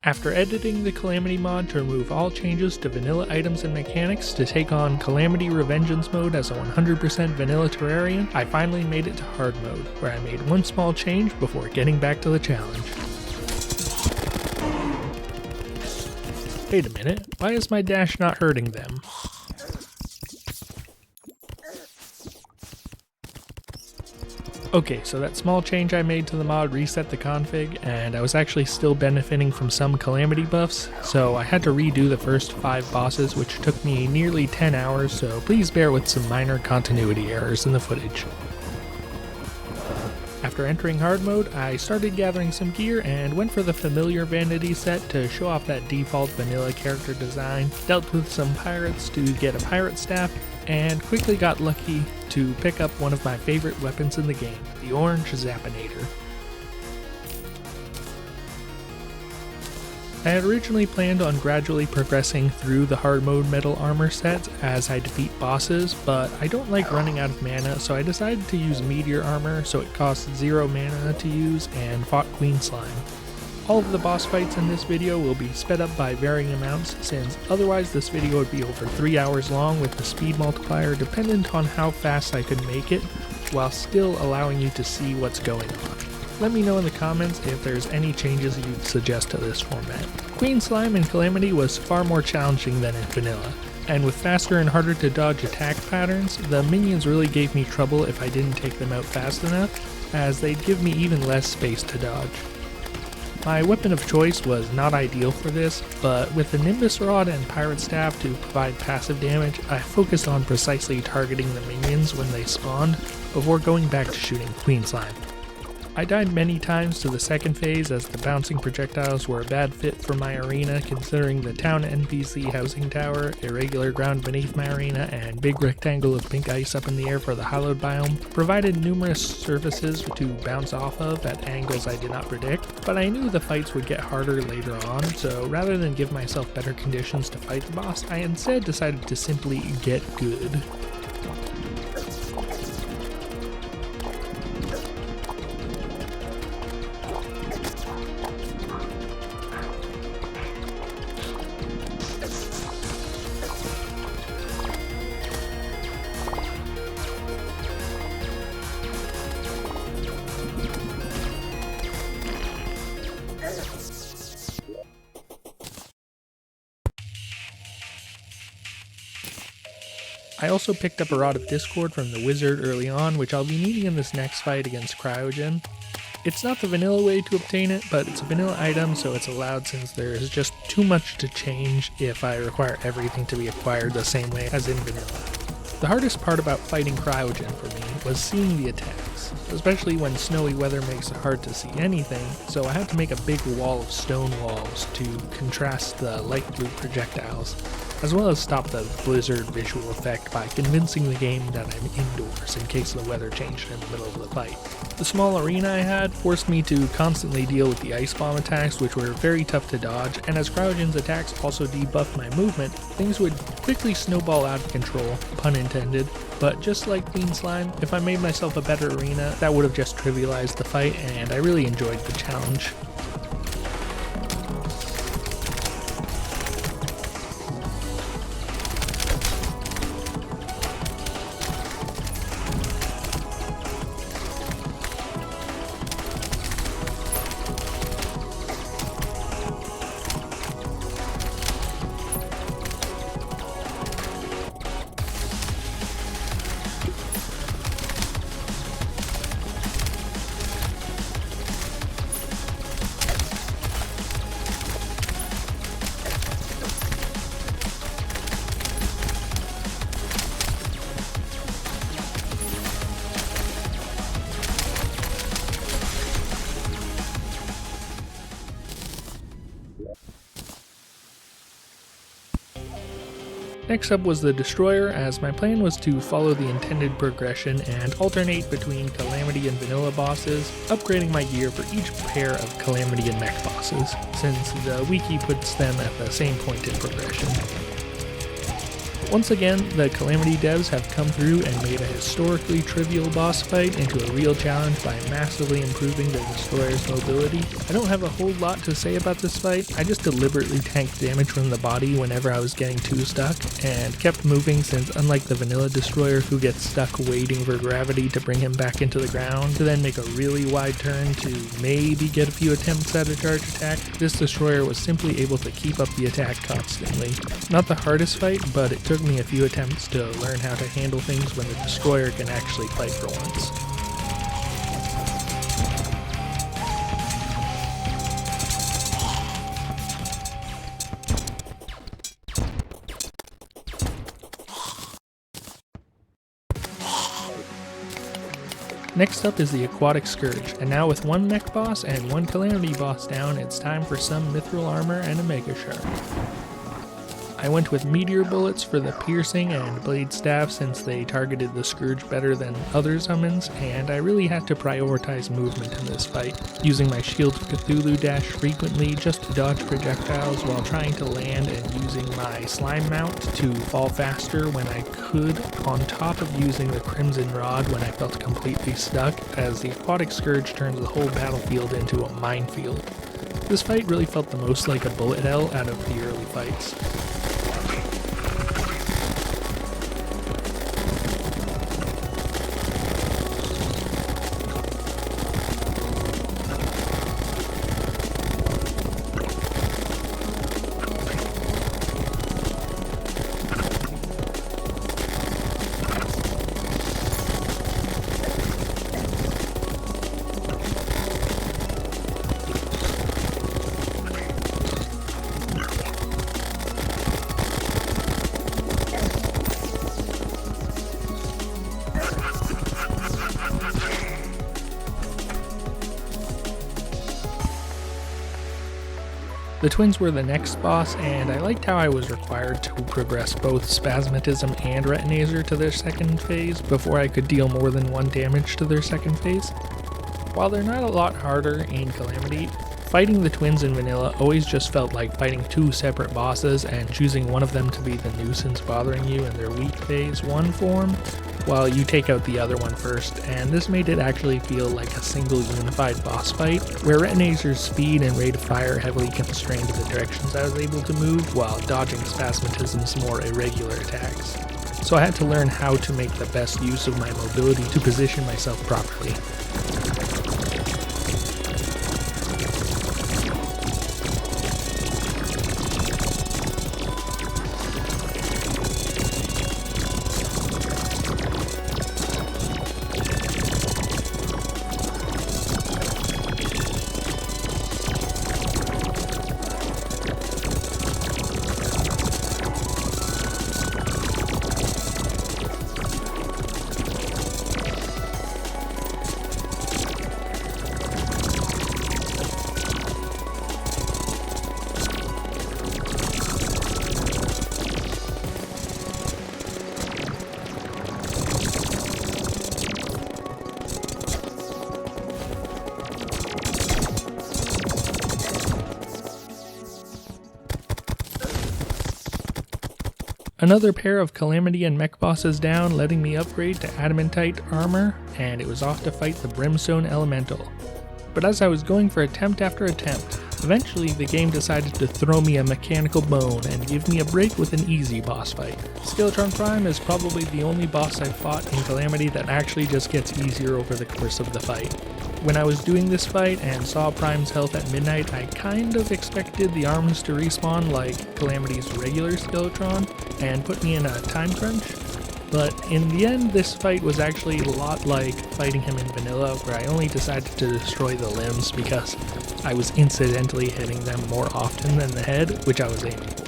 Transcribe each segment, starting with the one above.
After editing the Calamity mod to remove all changes to vanilla items and mechanics to take on Calamity Revengeance mode as a 100% vanilla Terrarian, I finally made it to hard mode, where I made one small change before getting back to the challenge. Wait a minute, why is my dash not hurting them? Okay, so that small change I made to the mod reset the config, and I was actually still benefiting from some Calamity buffs, so I had to redo the first 5 bosses, which took me nearly 10 hours, so please bear with some minor continuity errors in the footage. After entering hard mode, I started gathering some gear and went for the familiar vanity set to show off that default vanilla character design, dealt with some pirates to get a pirate staff, and quickly got lucky to pick up one of my favorite weapons in the game, the orange Zappinator. I had originally planned on gradually progressing through the hard mode metal armor sets as I defeat bosses, but I don't like running out of mana, so I decided to use meteor armor so it costs 0 mana to use, and fought Queen Slime. All of the boss fights in this video will be sped up by varying amounts, since otherwise this video would be over 3 hours long with the speed multiplier dependent on how fast I could make it, while still allowing you to see what's going on. Let me know in the comments if there's any changes you'd suggest to this format. Queen Slime in Calamity was far more challenging than in Vanilla, and with faster and harder to dodge attack patterns, the minions really gave me trouble if I didn't take them out fast enough, as they'd give me even less space to dodge. My weapon of choice was not ideal for this, but with the Nimbus Rod and Pirate Staff to provide passive damage, I focused on precisely targeting the minions when they spawned, before going back to shooting Queen Slime. I died many times to the second phase as the bouncing projectiles were a bad fit for my arena, considering the town NPC housing tower, irregular ground beneath my arena, and big rectangle of pink ice up in the air for the hallowed biome provided numerous surfaces to bounce off of at angles I did not predict, but I knew the fights would get harder later on, so rather than give myself better conditions to fight the boss, I instead decided to simply get good. I also picked up a Rod of Discord from the wizard early on, which I'll be needing in this next fight against Cryogen. It's not the vanilla way to obtain it, but it's a vanilla item, so it's allowed since there is just too much to change if I require everything to be acquired the same way as in vanilla. The hardest part about fighting Cryogen for me was seeing the attacks, especially when snowy weather makes it hard to see anything, so I had to make a big wall of stone walls to contrast the light blue projectiles, as well as stop the blizzard visual effect by convincing the game that I'm indoors in case the weather changed in the middle of the fight. The small arena I had forced me to constantly deal with the ice bomb attacks, which were very tough to dodge, and as Cryogen's attacks also debuffed my movement, things would quickly snowball out of control, pun intended, but just like Queen Slime, if I made myself a better arena, that would have just trivialized the fight, and I really enjoyed the challenge. Next up was the Destroyer, as my plan was to follow the intended progression and alternate between Calamity and Vanilla bosses, upgrading my gear for each pair of Calamity and Mech bosses, since the wiki puts them at the same point in progression. Once again, the Calamity devs have come through and made a historically trivial boss fight into a real challenge by massively improving the Destroyer's mobility. I don't have a whole lot to say about this fight, I just deliberately tanked damage from the body whenever I was getting too stuck, and kept moving since unlike the vanilla Destroyer who gets stuck waiting for gravity to bring him back into the ground, to then make a really wide turn to maybe get a few attempts at a charge attack, this Destroyer was simply able to keep up the attack constantly. Not the hardest fight, but it took me a few attempts to learn how to handle things when the Destroyer can actually fight for once. Next up is the Aquatic Scourge, and now with one mech boss and one Calamity boss down, it's time for some mithril armor and a Mega Shard. I went with meteor bullets for the piercing and blade staff since they targeted the Scourge better than other summons, and I really had to prioritize movement in this fight, using my Shield of Cthulhu dash frequently just to dodge projectiles while trying to land and using my slime mount to fall faster when I could, on top of using the Crimson Rod when I felt completely stuck, as the Aquatic Scourge turns the whole battlefield into a minefield. This fight really felt the most like a bullet hell out of the early fights. The twins were the next boss, and I liked how I was required to progress both Spasmatism and Retinazer to their second phase before I could deal more than one damage to their second phase. While they're not a lot harder in Calamity, fighting the twins in vanilla always just felt like fighting two separate bosses and choosing one of them to be the nuisance bothering you in their weak phase 1 form, while you take out the other one first, and this made it actually feel like a single unified boss fight, where Retinazer's speed and rate of fire heavily constrained the directions I was able to move, while dodging Spasmatism's more irregular attacks. So I had to learn how to make the best use of my mobility to position myself properly. Another pair of Calamity and mech bosses down, letting me upgrade to Adamantite armor, and it was off to fight the Brimstone Elementroll. But as I was going for attempt after attempt, eventually the game decided to throw me a mechanical bone and give me a break with an easy boss fight. Skeletron Prime is probably the only boss I've fought in Calamity that actually just gets easier over the course of the fight. When I was doing this fight and saw Prime's health at midnight, I kind of expected the arms to respawn like Calamity's regular Skeletron and put me in a time crunch, but in the end this fight was actually a lot like fighting him in vanilla, where I only decided to destroy the limbs because I was incidentally hitting them more often than the head, which I was aiming for.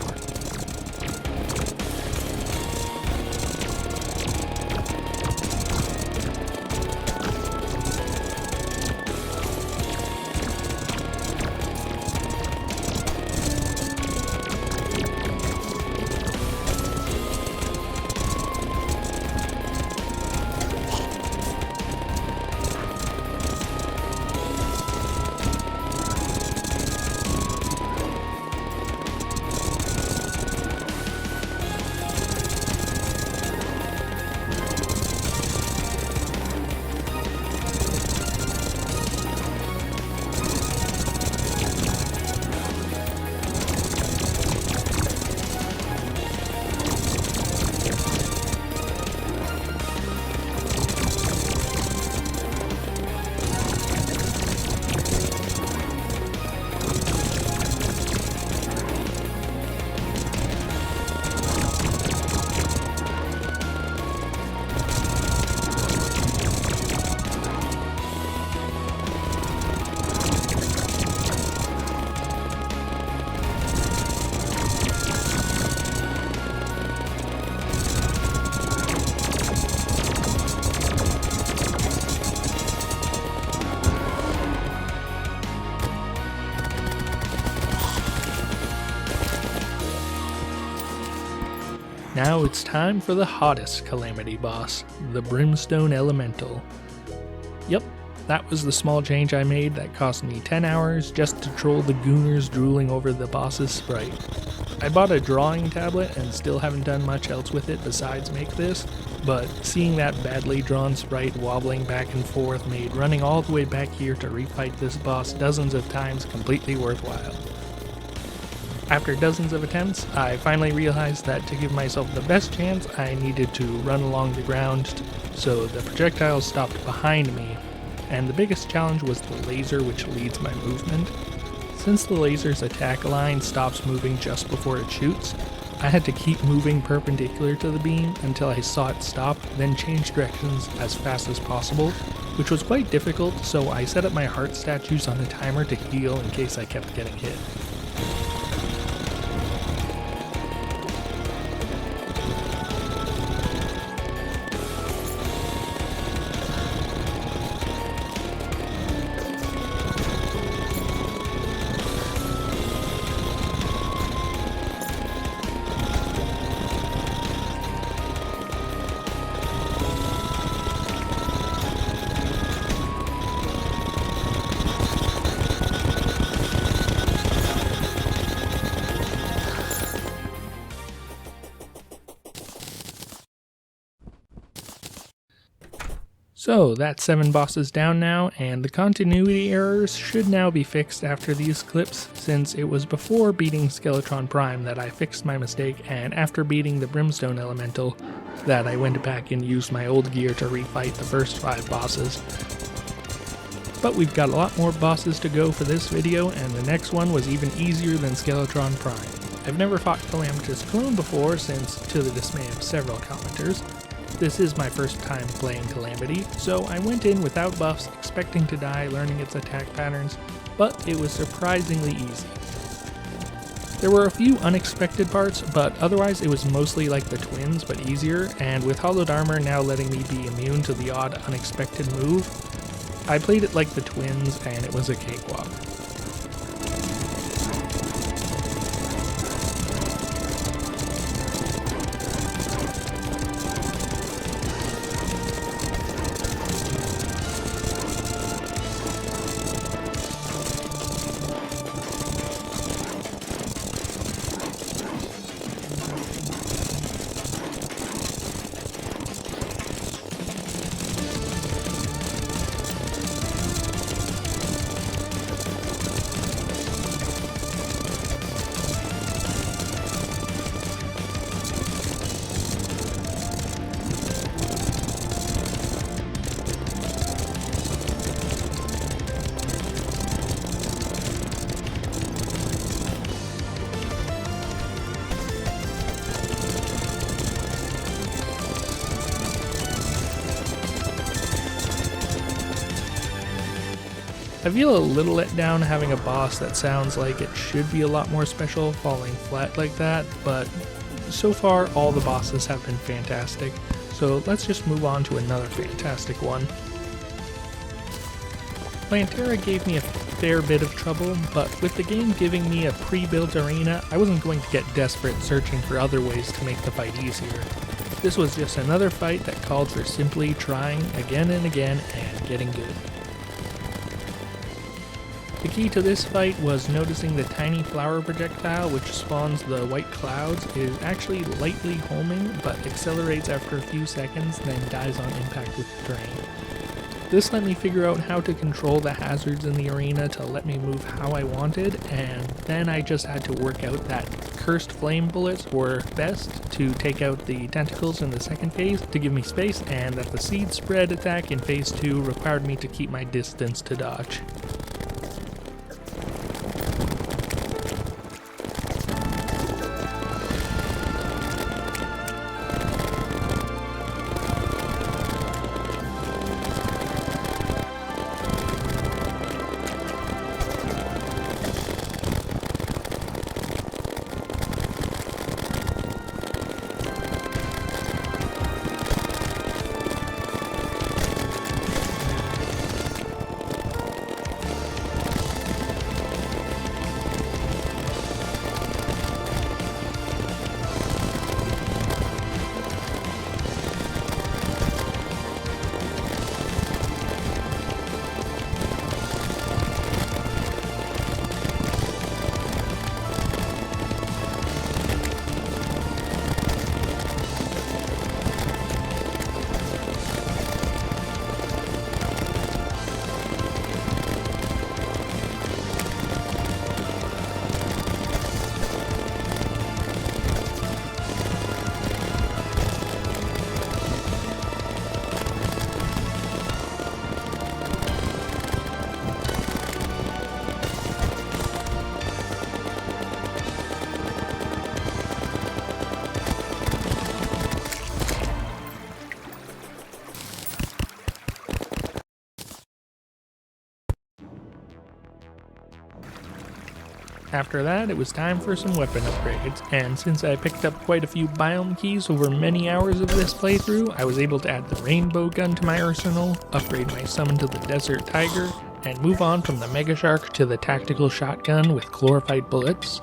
Now it's time for the hottest Calamity boss, the Brimstone Elementroll. Yep, that was the small change I made that cost me 10 hours just to troll the gooners drooling over the boss's sprite. I bought a drawing tablet and still haven't done much else with it besides make this, but seeing that badly drawn sprite wobbling back and forth made running all the way back here to refight this boss dozens of times completely worthwhile. After dozens of attempts, I finally realized that to give myself the best chance, I needed to run along the ground so the projectiles stopped behind me, and the biggest challenge was the laser which leads my movement. Since the laser's attack line stops moving just before it shoots, I had to keep moving perpendicular to the beam until I saw it stop, then change directions as fast as possible, which was quite difficult, so I set up my heart statues on a timer to heal in case I kept getting hit. So that's 7 bosses down now, and the continuity errors should now be fixed after these clips, since it was before beating Skeletron Prime that I fixed my mistake, and after beating the Brimstone Elementroll that I went back and used my old gear to refight the first 5 bosses. But we've got a lot more bosses to go for this video, and the next one was even easier than Skeletron Prime. I've never fought Calamitas Clone before, since, to the dismay of several commenters, this is my first time playing Calamity, so I went in without buffs, expecting to die learning its attack patterns, but it was surprisingly easy. There were a few unexpected parts, but otherwise it was mostly like the twins, but easier, and with hollowed armor now letting me be immune to the odd unexpected move, I played it like the twins and it was a cakewalk. I feel a little let down having a boss that sounds like it should be a lot more special falling flat like that, but so far all the bosses have been fantastic, so let's just move on to another fantastic one. Plantera gave me a fair bit of trouble, but with the game giving me a pre-built arena, I wasn't going to get desperate searching for other ways to make the fight easier. This was just another fight that called for simply trying again and again and getting good. The key to this fight was noticing the tiny flower projectile which spawns the white clouds is actually lightly homing but accelerates after a few seconds then dies on impact with the terrain. This let me figure out how to control the hazards in the arena to let me move how I wanted, and then I just had to work out that cursed flame bullets were best to take out the tentacles in the second phase to give me space, and that the seed spread attack in phase 2 required me to keep my distance to dodge. After that, it was time for some weapon upgrades, and since I picked up quite a few biome keys over many hours of this playthrough, I was able to add the rainbow gun to my arsenal, upgrade my summon to the desert tiger, and move on from the mega shark to the tactical shotgun with chlorophyte bullets.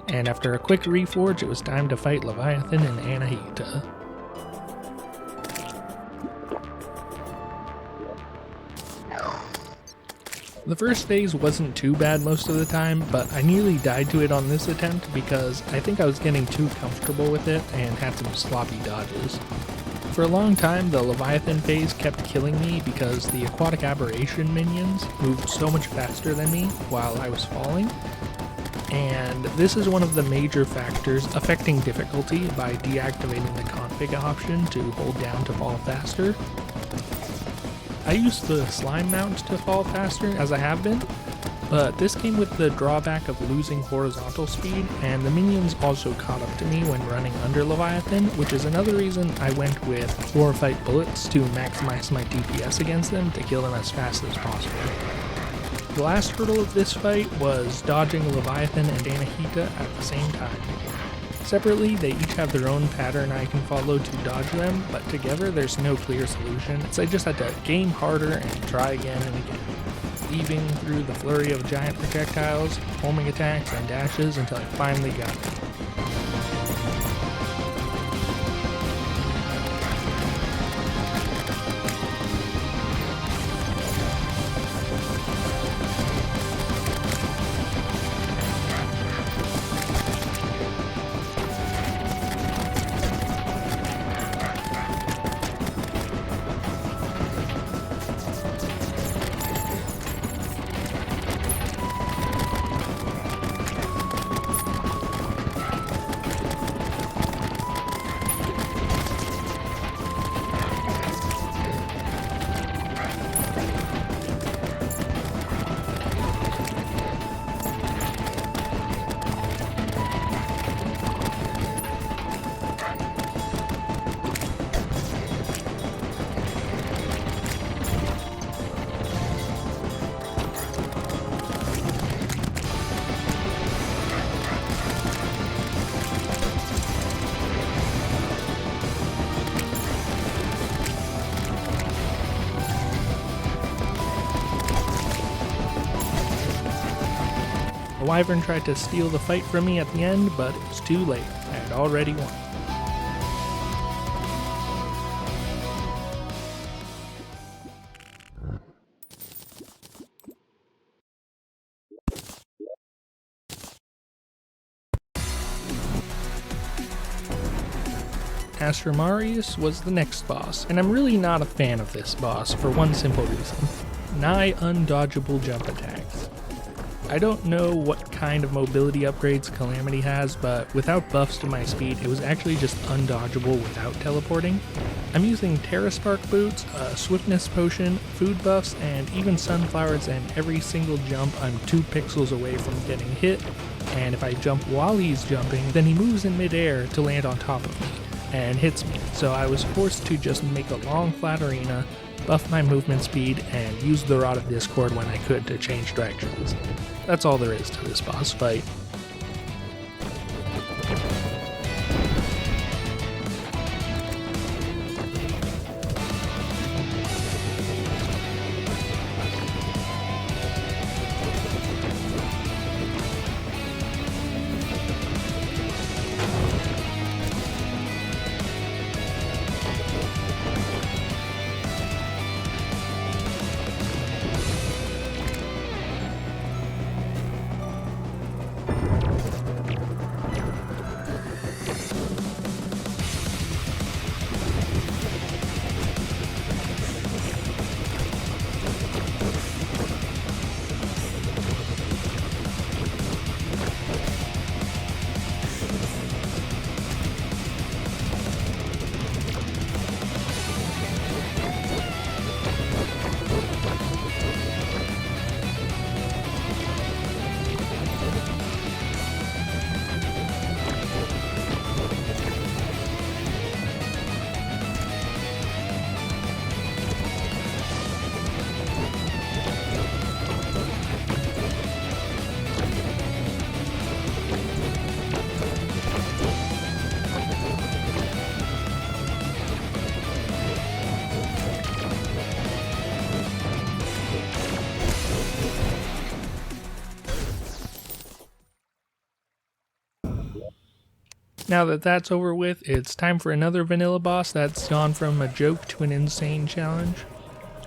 And after a quick reforge, it was time to fight Leviathan and Anahita. The first phase wasn't too bad most of the time, but I nearly died to it on this attempt because I think I was getting too comfortable with it and had some sloppy dodges. For a long time, the Leviathan phase kept killing me because the Aquatic Aberration minions moved so much faster than me while I was falling, and this is one of the major factors affecting difficulty by deactivating the config option to hold down to fall faster. I used the slime mount to fall faster, as I have been, but this came with the drawback of losing horizontal speed, and the minions also caught up to me when running under Leviathan, which is another reason I went with chlorophyte bullets to maximize my DPS against them to kill them as fast as possible. The last hurdle of this fight was dodging Leviathan and Anahita at the same time. Separately, they each have their own pattern I can follow to dodge them, but together there's no clear solution, so I just had to game harder and try again and again, weaving through the flurry of giant projectiles, homing attacks, and dashes until I finally got it. The Wyvern tried to steal the fight from me at the end, but it was too late. I had already won. Astrum Aureus was the next boss, and I'm really not a fan of this boss for one simple reason: nigh undodgeable jump attacks. I don't know what kind of mobility upgrades Calamity has, but without buffs to my speed, it was actually just undodgeable without teleporting. I'm using Terra Spark boots, a swiftness potion, food buffs, and even sunflowers, and every single jump I'm 2 pixels away from getting hit, and if I jump while he's jumping, then he moves in midair to land on top of me and hits me, so I was forced to just make a long flat arena, buff my movement speed, and use the Rod of Discord when I could to change directions. That's all there is to this boss fight. Now that that's over with, it's time for another vanilla boss that's gone from a joke to an insane challenge.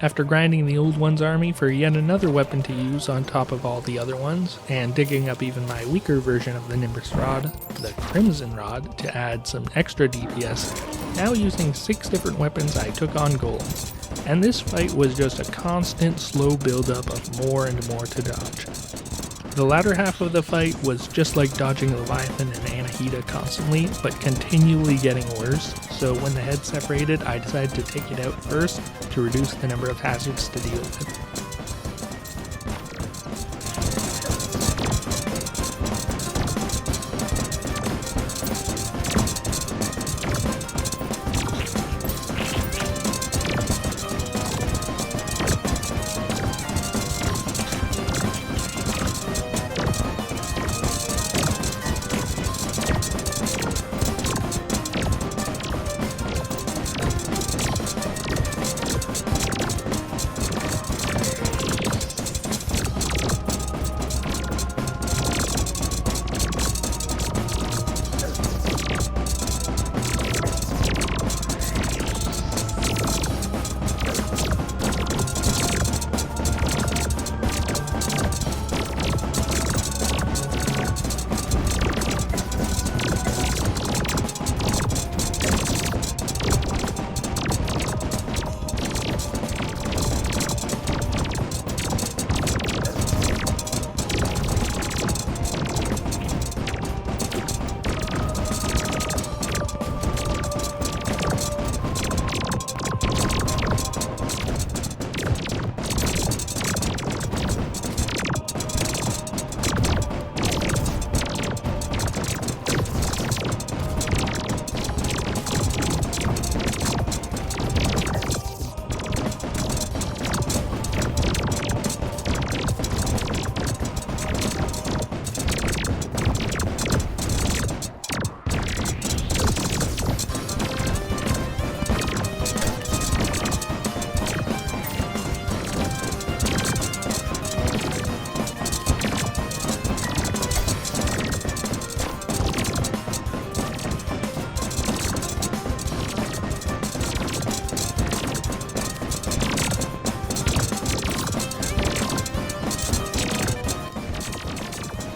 After grinding the old one's army for yet another weapon to use on top of all the other ones, and digging up even my weaker version of the Nimbus Rod, the Crimson Rod, to add some extra DPS, now using 6 different weapons I took on Golem. And this fight was just a constant slow build-up of more and more to dodge. The latter half of the fight was just like dodging Leviathan and Anahita constantly, but continually getting worse, so when the head separated, I decided to take it out first to reduce the number of hazards to deal with.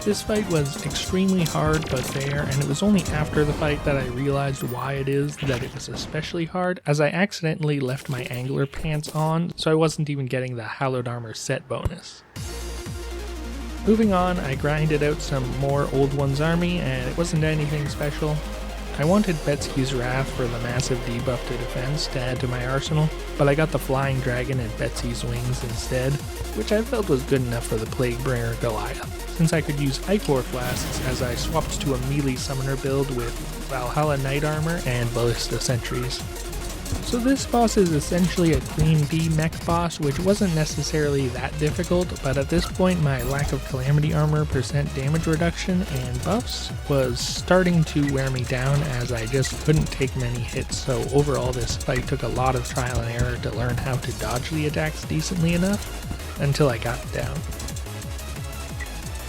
This fight was extremely hard but fair, and it was only after the fight that I realized why it is that it was especially hard, as I accidentally left my angler pants on, so I wasn't even getting the hallowed armor set bonus. Moving on, I grinded out some more Old One's army, and it wasn't anything special. I wanted Betsky's Wrath for the massive debuff to defense to add to my arsenal, but I got the Flying Dragon and Betsy's Wings instead, which I felt was good enough for the Plaguebringer Goliath, since I could use Ichor Flasks as I swapped to a melee summoner build with Valhalla Knight Armor and Ballista Sentries. So this boss is essentially a Queen Bee mech boss, which wasn't necessarily that difficult, but at this point my lack of Calamity Armor % damage reduction and buffs was starting to wear me down, as I just couldn't take many hits, so overall this fight took a lot of trial and error to learn how to dodge the attacks decently enough, until I got it down.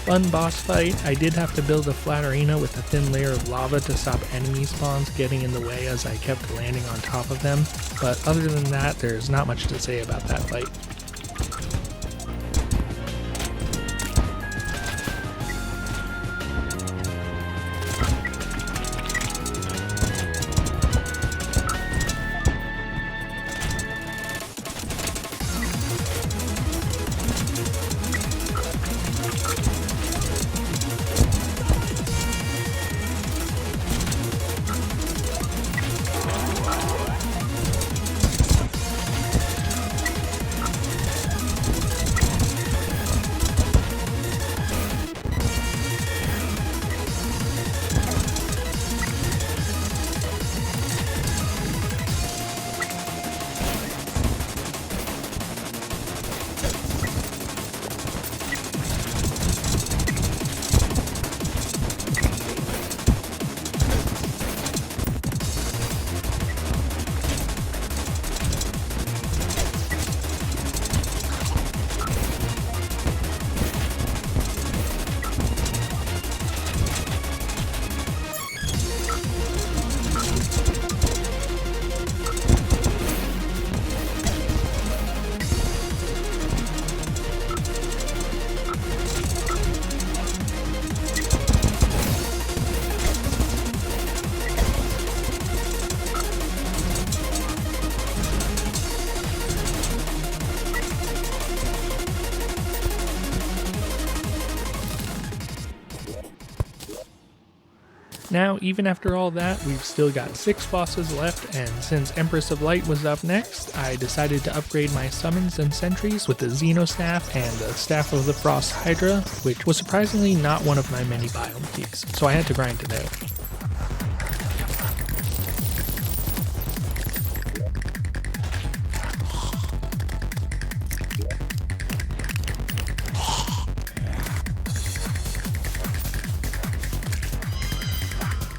Fun boss fight. I did have to build a flat arena with a thin layer of lava to stop enemy spawns getting in the way as I kept landing on top of them, but other than that, there's not much to say about that fight. Now, even after all that, we've still got 6 bosses left, and since Empress of Light was up next, I decided to upgrade my summons and sentries with the Xenostaff and the Staff of the Frost Hydra, which was surprisingly not one of my many biome peaks, so I had to grind it out.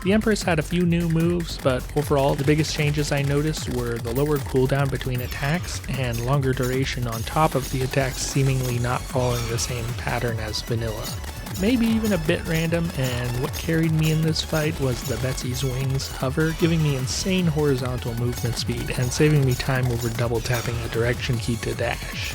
The Empress had a few new moves, but overall the biggest changes I noticed were the lower cooldown between attacks and longer duration on top of the attacks seemingly not following the same pattern as vanilla. Maybe even a bit random, and what carried me in this fight was the Betsy's Wings hover, giving me insane horizontal movement speed and saving me time over double tapping a direction key to dash.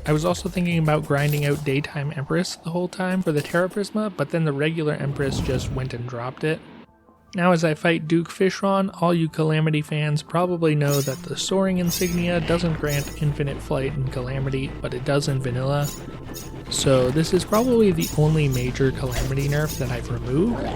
I was also thinking about grinding out Daytime Empress the whole time for the Terra Prisma, but then the regular Empress just went and dropped it. Now as I fight Duke Fishron, all you Calamity fans probably know that the Soaring Insignia doesn't grant infinite flight in Calamity, but it does in Vanilla. So this is probably the only major Calamity nerf that I've removed,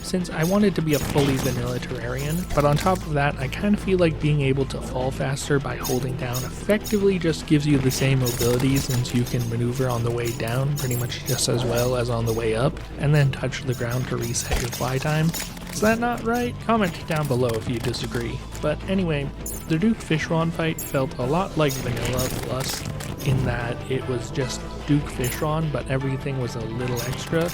since I wanted to be a fully vanilla Terrarian, but on top of that I kind of feel like being able to fall faster by holding down effectively just gives you the same mobility, since you can maneuver on the way down pretty much just as well as on the way up, and then touch the ground to reset your fly time. Is that not right? Comment down below if you disagree. But anyway, the Duke Fishron fight felt a lot like Vanilla Plus in that it was just Duke Fishron, but everything was a little extra.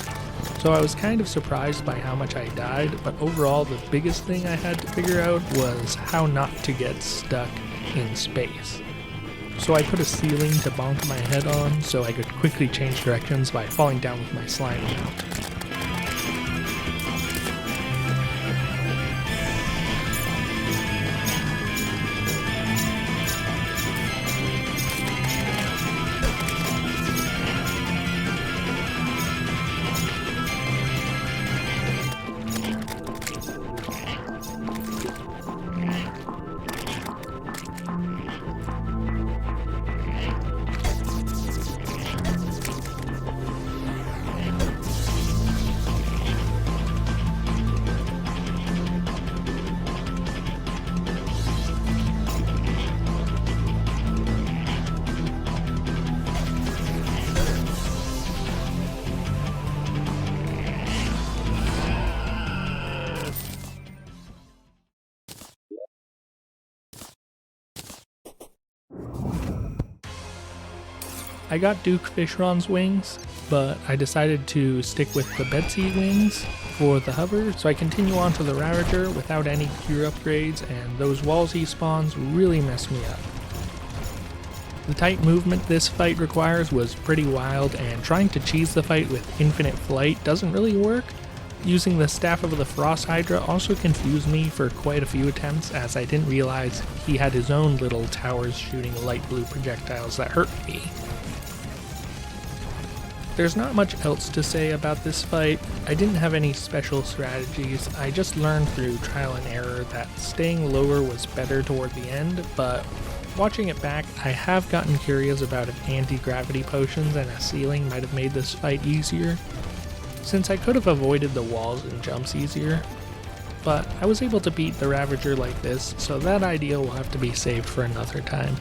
So I was kind of surprised by how much I died, but overall the biggest thing I had to figure out was how not to get stuck in space. So I put a ceiling to bonk my head on so I could quickly change directions by falling down with my slime mount. I got Duke Fishron's wings, but I decided to stick with the Betsy wings for the hover, so I continue on to the Ravager without any gear upgrades, and those Walsey spawns really messed me up. The tight movement this fight requires was pretty wild, and trying to cheese the fight with infinite flight doesn't really work, Using the Staff of the Frost Hydra also confused me for quite a few attempts, as I didn't realize he had his own little towers shooting light blue projectiles that hurt me. There's not much else to say about this fight. I didn't have any special strategies. I just learned through trial and error that staying lower was better toward the end, but watching it back, I have gotten curious about if anti-gravity potions and a ceiling might have made this fight easier, since I could have avoided the walls and jumps easier. But I was able to beat the Ravager like this, so that idea will have to be saved for another time.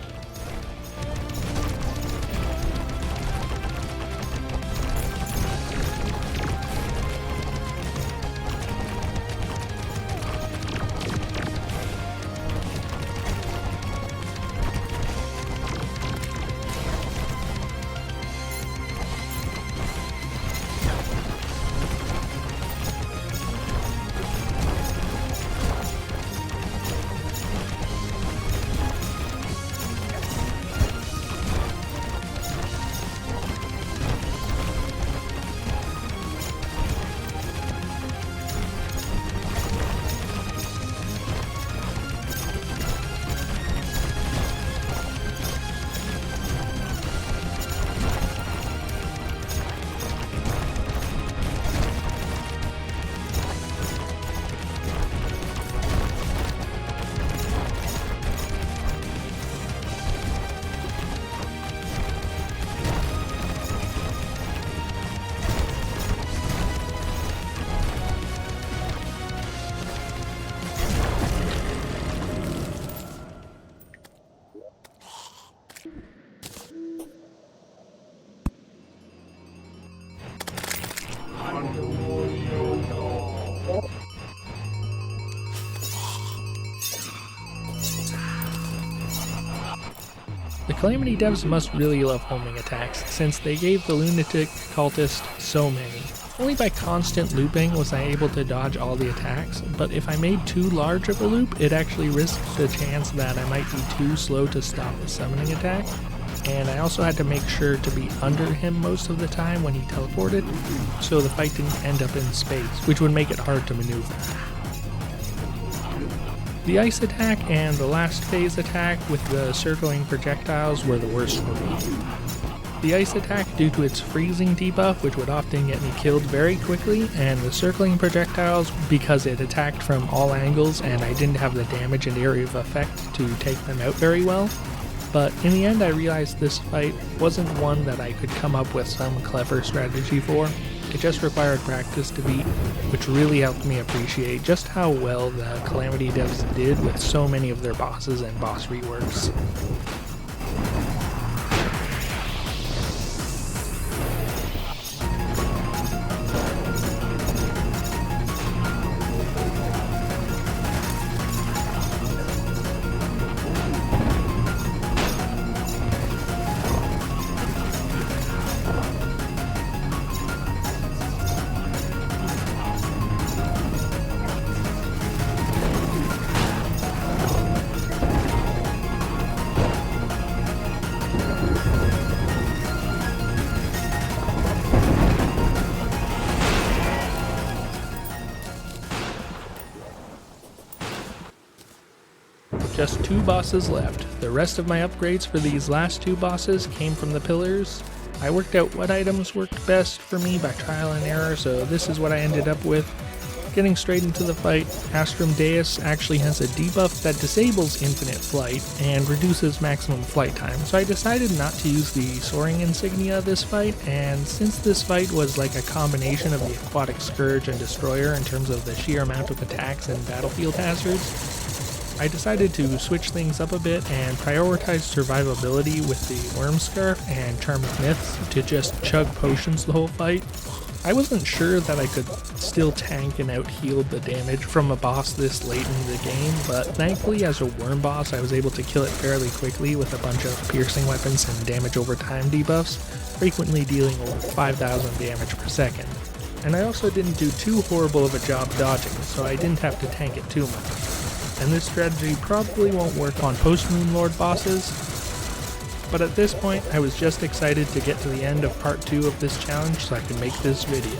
The Calamity devs must really love homing attacks, since they gave the Lunatic Cultist so many. Only by constant looping was I able to dodge all the attacks, but if I made too large of a loop, it actually risked the chance that I might be too slow to stop the summoning attack, and I also had to make sure to be under him most of the time when he teleported, so the fight didn't end up in space, which would make it hard to maneuver. The ice attack and the last phase attack with the circling projectiles were the worst for me. The ice attack due to its freezing debuff, which would often get me killed very quickly, and the circling projectiles because it attacked from all angles and I didn't have the damage and area of effect to take them out very well. But in the end I realized this fight wasn't one that I could come up with some clever strategy for. It just required practice to beat, which really helped me appreciate just how well the Calamity devs did with so many of their bosses and boss reworks. Just 2 bosses left. The rest of my upgrades for these last 2 bosses came from the pillars. I worked out what items worked best for me by trial and error, so this is what I ended up with. Getting straight into the fight, Astrum Deus actually has a debuff that disables infinite flight and reduces maximum flight time, so I decided not to use the soaring insignia this fight, and since this fight was like a combination of the Aquatic Scourge and Destroyer in terms of the sheer amount of attacks and battlefield hazards, I decided to switch things up a bit and prioritize survivability with the Worm Scarf and Charm of Myths to just chug potions the whole fight. I wasn't sure that I could still tank and out-heal the damage from a boss this late in the game, but thankfully as a worm boss I was able to kill it fairly quickly with a bunch of piercing weapons and damage over time debuffs, frequently dealing over 5,000 damage per second. And I also didn't do too horrible of a job dodging, so I didn't have to tank it too much. And this strategy probably won't work on post-Moon Lord bosses, but at this point I was just excited to get to the end of part 2 of this challenge so I could make this video.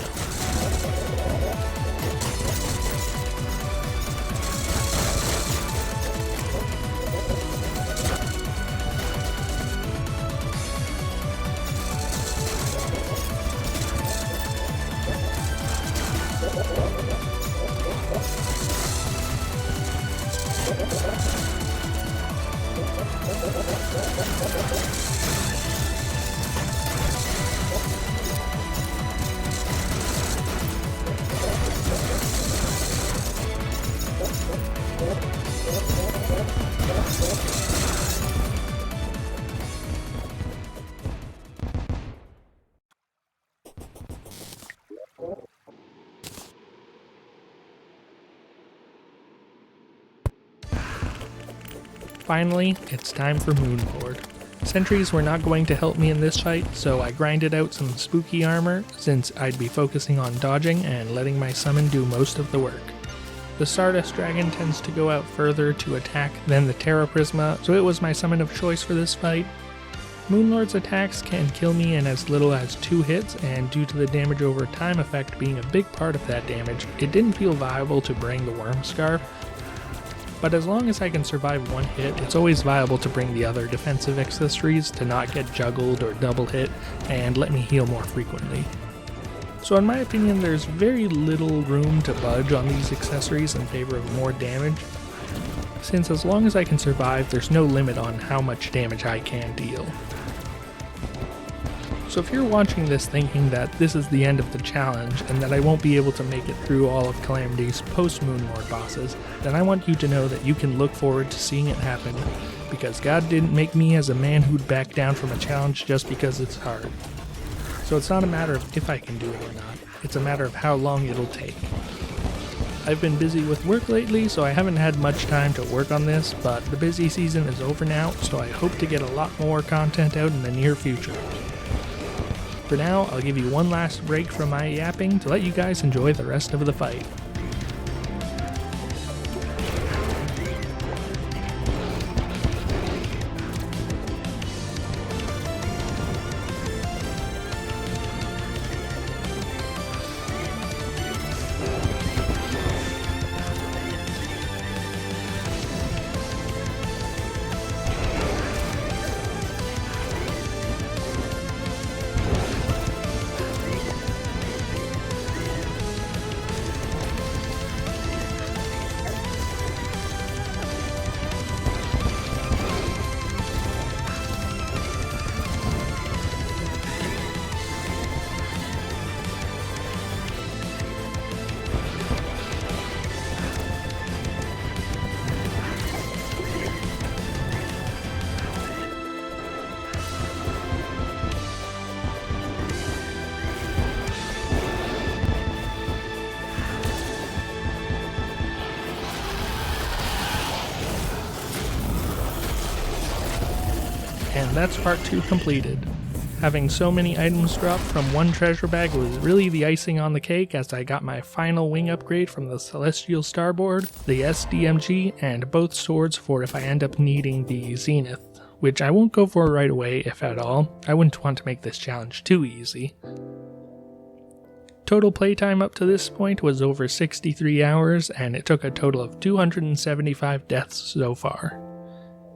Finally, it's time for Moonlord. Sentries were not going to help me in this fight, so I grinded out some spooky armor since I'd be focusing on dodging and letting my summon do most of the work. The Stardust Dragon tends to go out further to attack than the Terra Prisma, so it was my summon of choice for this fight. Moonlord's attacks can kill me in as little as 2 hits, and due to the damage over time effect being a big part of that damage, it didn't feel viable to bring the Worm Scarf. But as long as I can survive 1 hit, it's always viable to bring the other defensive accessories to not get juggled or double hit and let me heal more frequently. So in my opinion, there's very little room to budge on these accessories in favor of more damage, since as long as I can survive, there's no limit on how much damage I can deal. So if you're watching this thinking that this is the end of the challenge and that I won't be able to make it through all of Calamity's post-Moonlord bosses, then I want you to know that you can look forward to seeing it happen, because God didn't make me as a man who'd back down from a challenge just because it's hard. So it's not a matter of if I can do it or not, it's a matter of how long it'll take. I've been busy with work lately, so I haven't had much time to work on this, but the busy season is over now, so I hope to get a lot more content out in the near future. For now, I'll give you one last break from my yapping to let you guys enjoy the rest of the fight. And that's part 2 completed. Having so many items drop from one treasure bag was really the icing on the cake, as I got my final wing upgrade from the Celestial Starboard, the SDMG, and both swords for if I end up needing the Zenith, which I won't go for right away if at all. I wouldn't want to make this challenge too easy. Total playtime up to this point was over 63 hours, and it took a total of 275 deaths so far.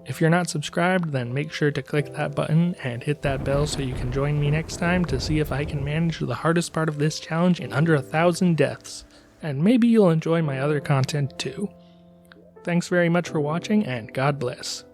If you're not subscribed, then make sure to click that button and hit that bell so you can join me next time to see if I can manage the hardest part of this challenge in under 1,000 deaths. And maybe you'll enjoy my other content too. Thanks very much for watching, and God bless.